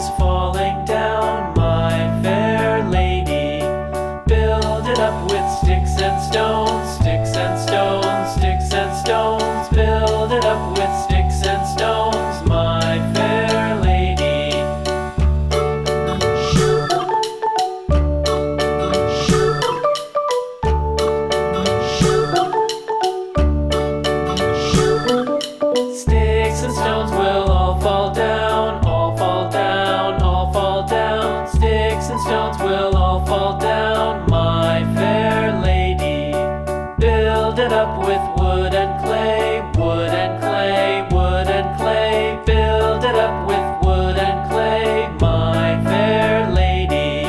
is falling down, my fair lady. Build it up with sticks and stones, sticks and stones, sticks and stones. Build it up with sticks and stones, my fair lady. Sticks and stones will all fall down, all fall down, all fall down. Sticks and stones will all fall down, my fair lady. Build it up with wood and clay, wood and clay, wood and clay. Build it up with wood and clay, my fair lady.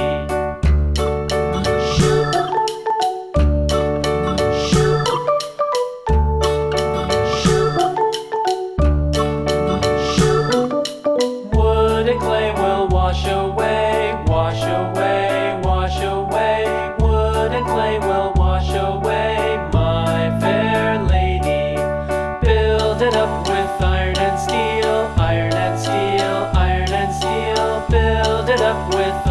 Wood and clay will wash away, wash away, wash away. Wood and clay will wash away, my fair lady. Build it up with iron and steel, iron and steel, iron and steel. Build it up with